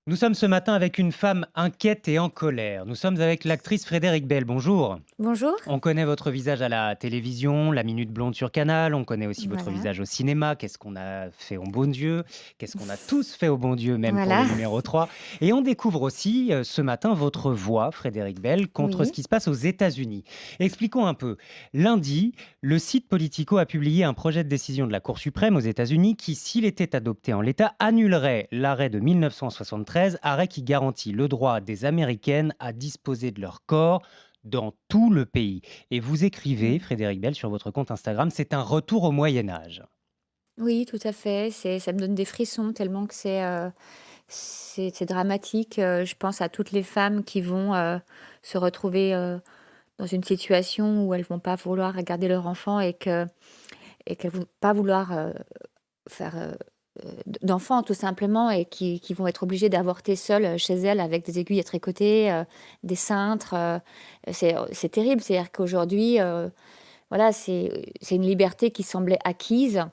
Nous sommes ce matin avec une femme inquiète et en colère. Nous sommes avec l'actrice Frédéric Bell. Bonjour. Bonjour. On connaît votre visage à la télévision, la Minute Blonde sur Canal. On connaît aussi votre Voilà, visage au cinéma. Qu'est-ce qu'on a fait au bon Dieu? Qu'est-ce qu'on a tous fait au bon Dieu, même pour le voilà. numéro 3. Et on découvre aussi ce matin votre voix, Frédéric Bell, contre ce Oui. qui se passe aux États-Unis. Expliquons un peu. Lundi, le site Politico a publié un projet de décision de la Cour suprême aux États-Unis qui, s'il était adopté en l'état, annulerait l'arrêt de 1973, arrêt qui garantit le droit des Américaines à disposer de leur corps dans tout le pays. Et vous écrivez, Mmh. Frédéric Bell, sur votre compte Instagram, c'est un retour au Moyen Âge. Oui, tout à fait. Ça me donne des frissons tellement que c'est dramatique. Je pense à toutes les femmes qui vont, se retrouver, dans une situation où elles vont pas vouloir garder leur enfant et qu'elles vont pas vouloir, faire, d'enfants tout simplement et qui vont être obligées d'avorter seules, chez elles avec des aiguilles à tricoter, des cintres, c'est terrible. C'est-à-dire qu'aujourd'hui, voilà, c'est une liberté qui semblait acquise.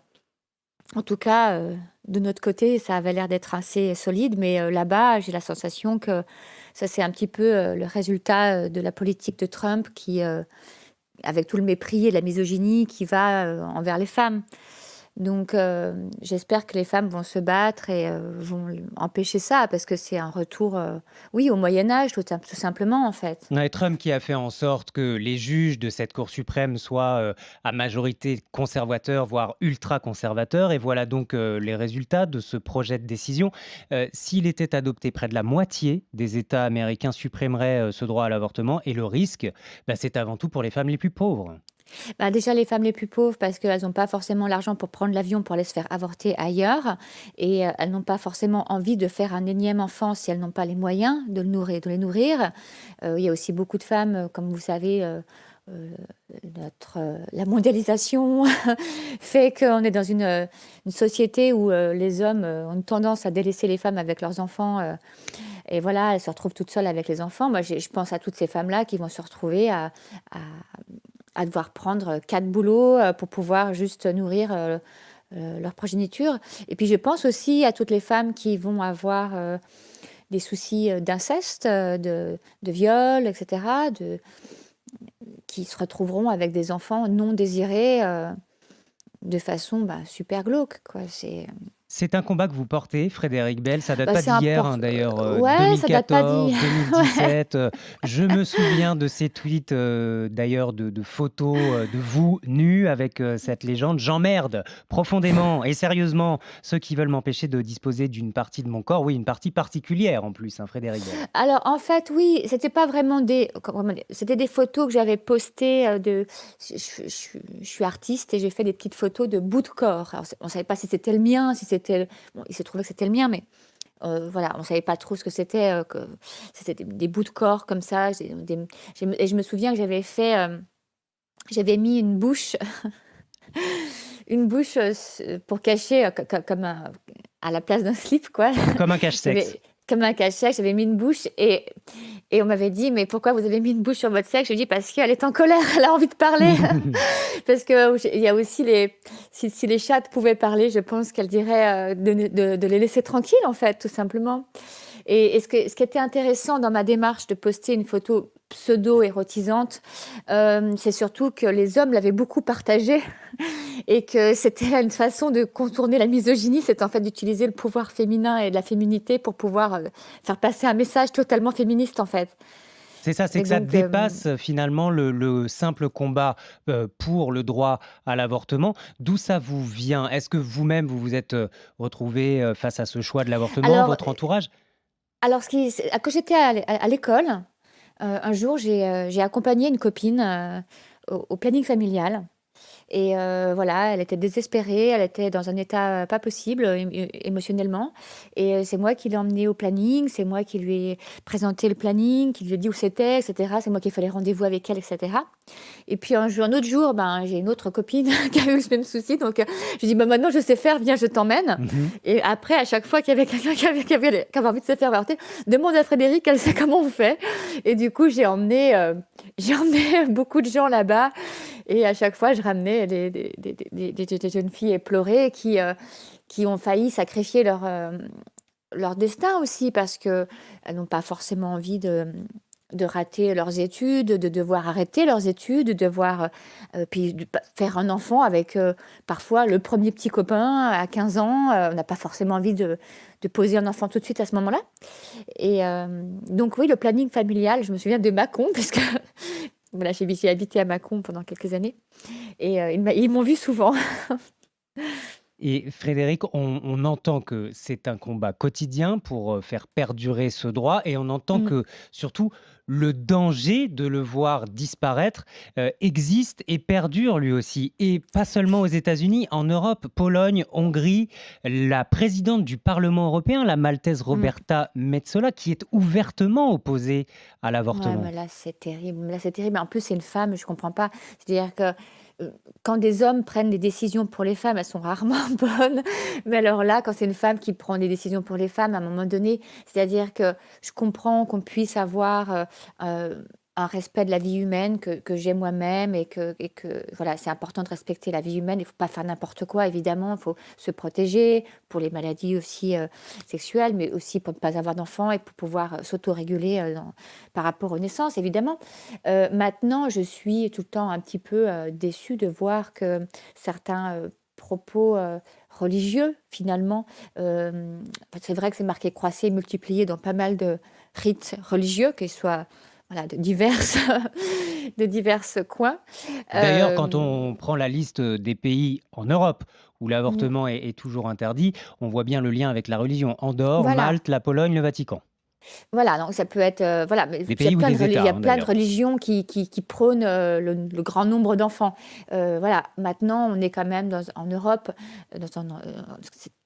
En tout cas, de notre côté, ça avait l'air d'être assez solide, mais là-bas, j'ai la sensation que ça, c'est un petit peu, le résultat, de la politique de Trump qui, avec tout le mépris et la misogynie qui va, envers les femmes. Donc j'espère que les femmes vont se battre et vont empêcher ça parce que c'est un retour, oui, au Moyen Âge, tout simplement, en fait. Ouais, Trump qui a fait en sorte que les juges de cette Cour suprême soient à majorité conservateurs, voire ultra-conservateurs. Et voilà donc les résultats de ce projet de décision. S'il était adopté, près de la moitié des États américains supprimeraient ce droit à l'avortement. Et le risque, bah, c'est avant tout pour les femmes les plus pauvres. Bah, déjà, les femmes les plus pauvres, parce qu'elles n'ont pas forcément l'argent pour prendre l'avion pour aller se faire avorter ailleurs et elles n'ont pas forcément envie de faire un énième enfant si elles n'ont pas les moyens de les nourrir. Il y a aussi beaucoup de femmes, comme vous savez, heu, la mondialisation fait qu'on est dans une société où, les hommes, ont une tendance à délaisser les femmes avec leurs enfants, et voilà, elles se retrouvent toutes seules avec les enfants. Moi, je pense à toutes ces femmes-là qui vont se retrouver à à devoir prendre 4 boulots, pour pouvoir juste nourrir, leur progéniture. Et puis je pense aussi à toutes les femmes qui vont avoir, des soucis, d'inceste, de viol et cetera, qui se retrouveront avec des enfants non désirés, de façon, bah, super glauque, quoi. C'est un combat que vous portez, Frédéric Bell. Ça date Bah, pas c'est d'hier, hein, d'ailleurs, ouais, ça date pas d'hi 2014, ouais. 2017. Je me souviens de ces tweets, d'ailleurs, de photos de vous nus avec cette légende. J'emmerde profondément et sérieusement ceux qui veulent m'empêcher de disposer d'une partie de mon corps. Oui, une partie particulière en plus, hein, Frédéric Bell. Alors, en fait, oui, c'était pas vraiment comment dire? C'était des photos que j'avais postées, je suis artiste et j'ai fait des petites photos de bouts de corps. Alors on savait pas si c'était le mien, si c'était bon, il s'est trouvé que c'était le mien, mais voilà, on savait pas trop ce que c'était, que c'était des bouts de corps comme ça, et je me souviens que j'avais mis une bouche une bouche, pour cacher, comme un à la place d'un slip, quoi. Comme un cache-sexe. J'avais comme un cache-sexe, j'avais mis une bouche et on m'avait dit: «Mais pourquoi vous avez mis une bouche sur votre sexe?» Je lui ai dit: «Parce qu'elle est en colère, elle a envie de parler». Parce que il y a aussi si les chattes pouvaient parler, je pense qu'elles diraient, de les laisser tranquilles, en fait, tout simplement. Et ce qui était intéressant dans ma démarche de poster une photo pseudo-érotisante, c'est surtout que les hommes l'avaient beaucoup partagée et que c'était une façon de contourner la misogynie, c'est en fait d'utiliser le pouvoir féminin et de la féminité pour pouvoir, faire passer un message totalement féministe, en fait. C'est ça, c'est Et que ça donc dépasse finalement le simple combat, pour le droit à l'avortement. D'où ça vous vient? Est-ce que vous-même, vous vous êtes, retrouvés, face à ce choix de l'avortement, alors votre entourage? alors ce qui c'est quand j'étais à l'école, un jour j'ai accompagné une copine, au planning familial. Et voilà, elle était désespérée, elle était dans un état, pas possible, émotionnellement. Et c'est moi qui l'ai emmenée au planning, c'est moi qui lui ai présenté le planning, qui lui ai dit où c'était et cetera. C'est moi qui ai fait les rendez-vous avec elle et cetera. Et puis un autre jour, ben, j'ai une autre copine qui a eu le même souci, donc je lui ai dit: «Bah, maintenant je sais faire, viens, je t'emmène». Mmh. Et après, à chaque fois qu'il y avait quelqu'un qui avait envie de se faire avorter: «Demande à Frédéric, elle sait comment on fait». Et du coup, j'ai emmené beaucoup de gens là-bas et à chaque fois, je ramenais des jeunes filles éplorées qui ont failli sacrifier leur destin aussi, parce qu'elles n'ont pas forcément envie de rater leurs études, de devoir arrêter leurs études, de devoir puis faire un enfant avec parfois le premier petit copain à 15 ans. On n'a pas forcément envie de poser un enfant tout de suite à ce moment-là. Et donc oui, le planning familial, je me souviens de Mâcon, parce que voilà, j'ai habité à Mâcon pendant quelques années. Et ils m'ont vu souvent. Et Frédéric, on entend que c'est un combat quotidien pour faire perdurer ce droit et on entend Mm. que surtout le danger de le voir disparaître existe et perdure lui aussi. Et pas seulement aux États-Unis, en Europe, Pologne, Hongrie, la présidente du Parlement européen, la Maltaise Mm. Roberta Metsola, qui est ouvertement opposée à Ouais, l'avortement. mais là, c'est terrible. Là, c'est terrible. En plus, c'est une femme, je comprends pas. C'est-à-dire que quand des hommes prennent des décisions pour les femmes, elles sont rarement bonnes. Mais alors là, quand c'est une femme qui prend des décisions pour les femmes, à un moment donné, c'est-à-dire que je comprends qu'on puisse avoir euh, un respect de la vie humaine que j'ai moi-même et que voilà, c'est important de respecter la vie humaine. Il ne faut pas faire n'importe quoi, évidemment. Il faut se protéger pour les maladies aussi sexuelles, mais aussi pour ne pas avoir d'enfants et pour pouvoir s'autoréguler par rapport aux naissances, évidemment. Maintenant, je suis tout le temps un petit peu déçue de voir que certains propos religieux, finalement, c'est vrai que c'est marqué croisé, multiplié dans pas mal de rites religieux, qu'ils soient voilà, de diverses coins. D'ailleurs, quand Euh, on prend la liste des pays en Europe où mm, l'avortement est toujours interdit, on voit bien le lien avec la religion. Andorre, voilà. Malte, la Pologne, le Vatican. Voilà, donc ça peut être, voilà, mais Des il y a pays ou des il États, y a hein, plein de d'ailleurs. religions qui prônent le grand nombre d'enfants. Voilà, maintenant, on est quand même en Europe,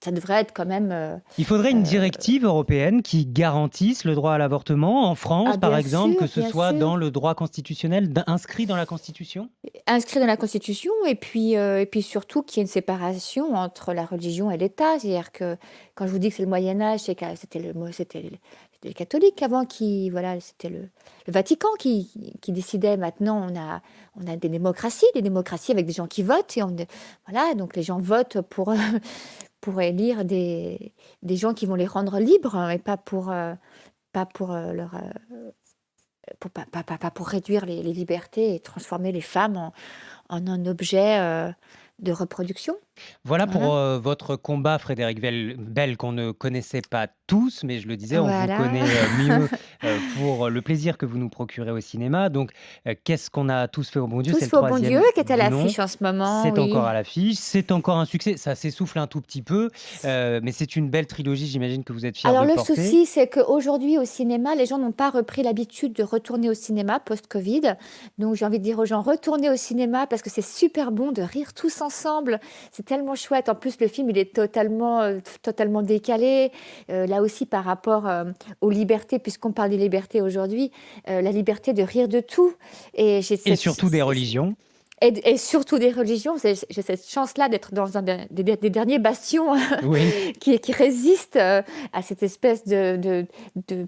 ça devrait être quand même. Il faudrait une Euh, directive européenne qui garantisse le droit à l'avortement en France, ah, par exemple, que ce bien soit sûr, dans le droit constitutionnel, inscrit dans la Constitution. inscrit dans la Constitution, et puis surtout qu'il y ait une séparation entre la religion et l'État. C'est-à-dire que quand je vous dis que c'est le Moyen Âge, c'est que c'était les catholiques avant qui, voilà, c'était le Vatican qui décidait. Maintenant, on a des démocraties avec des gens qui votent, voilà, donc les gens votent pour élire des gens qui vont les rendre libres, hein, et pas pour leur pas pour réduire les libertés et transformer les femmes en un objet de reproduction. Voilà Voilà. pour votre combat, Frédéric Bell, qu'on ne connaissait pas tous, mais je le disais, on vous Voilà. connaît mieux pour le plaisir que vous nous procurez au cinéma. Donc, qu'est-ce qu'on a tous fait au bon Dieu? Tous C'est le faux bon Dieu troisième qui est à du nom. l'affiche en ce moment, C'est encore oui. à l'affiche, c'est encore un succès. Ça s'essouffle un tout petit peu, mais c'est une belle trilogie, j'imagine que vous êtes fiers de Alors le porter. souci, c'est qu'aujourd'hui au cinéma, les gens n'ont pas repris l'habitude de retourner au cinéma post-Covid. Donc j'ai envie de dire aux gens, retournez au cinéma parce que c'est super bon de rire tous ensemble. C'est tellement chouette. En plus, le film, il est totalement décalé. Là aussi, par rapport aux libertés, puisqu'on parle des libertés aujourd'hui, la liberté de rire de tout. Et j'ai Et cette, surtout des religions. et surtout des religions. J'ai cette chance-là d'être dans un des derniers bastions Oui. qui résistent à cette espèce de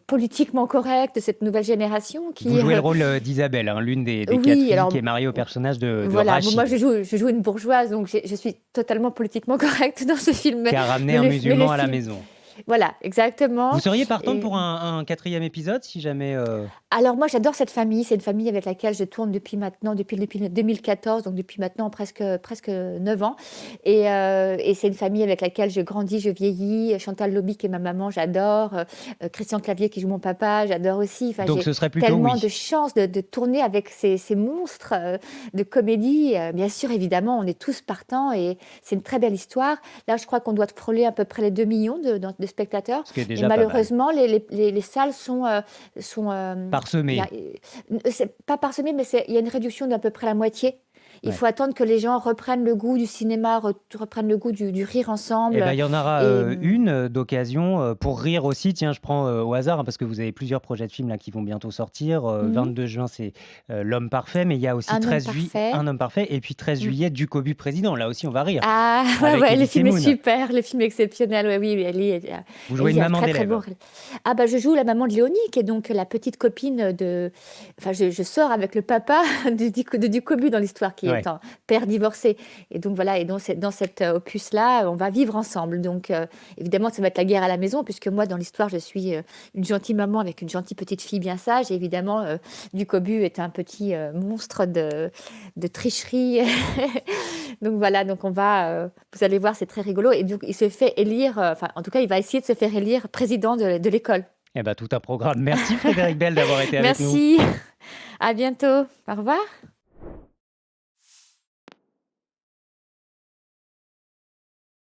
politiquement correct de cette nouvelle génération Vous qui, jouez le rôle d'Isabelle, hein, l'une des quatre oui, filles qui alors est mariée au personnage de voilà, bon, moi Rachid, je joue une bourgeoise, donc je suis totalement politiquement correcte dans ce film, qui a ramené mais un mais le musulman à la film, maison. voilà, Vous exactement. seriez partante Et pour un quatrième épisode si jamais... alors moi j'adore cette famille, c'est une famille avec laquelle je tourne depuis 2014, donc depuis maintenant presque 9 ans. Et c'est une famille avec laquelle je grandis, je vieillis. Chantal Lobby qui est ma maman, j'adore. Christian Clavier qui joue mon papa, j'adore aussi. Enfin, Donc j'ai ce serait plutôt tellement de oui. chance de tourner avec ces monstres de comédie. Bien sûr, évidemment, on est tous partants et c'est une très belle histoire. Là, je crois qu'on doit frôler à peu près les 2 millions de spectateurs. Ce qui est Et déjà pas mal. malheureusement, les salles sont il y a, Parsemé. c'est pas parsemé, mais il y a une réduction d'à peu près la moitié. Il Ouais. faut attendre que les gens reprennent le goût du cinéma, reprennent le goût du rire Eh ben, ensemble. il y en aura Et une d'occasion pour rire aussi. Tiens, je prends au hasard hein, parce que vous avez plusieurs projets de films là qui vont bientôt sortir. mhm, 22 juin, c'est L'homme parfait, mais il y a aussi un homme 13 juillet, parfait. Un homme parfait, et puis 13 Mm. juillet, Du Cobu président. Là aussi, on va rire Ah, ouais, avec ouais, le Elie film est Semoun. super, le film est exceptionnel. Ouais, oui, Vous jouez Ellie une a un maman très très d'élève. bon. Ah, bah, je joue la maman de Léonie, qui est donc la petite copine de. Enfin, je sors avec le papa du Ducobu dans l'histoire, qui est Ouais. un père divorcé. Et donc voilà, et dans cet opus-là, on va vivre ensemble. Donc évidemment, ça va être la guerre à la maison, puisque moi, dans l'histoire, je suis une gentille maman avec une gentille petite fille bien sage. Et évidemment, Ducobu est un petit monstre de tricherie. Donc voilà, donc vous allez voir, c'est très rigolo. Et donc, il se fait élire, enfin, en tout cas, il va essayer de se faire élire président de l'école. Eh ben, tout un programme. Merci Frédéric Bell d'avoir été avec nous. Merci, à bientôt. Au revoir.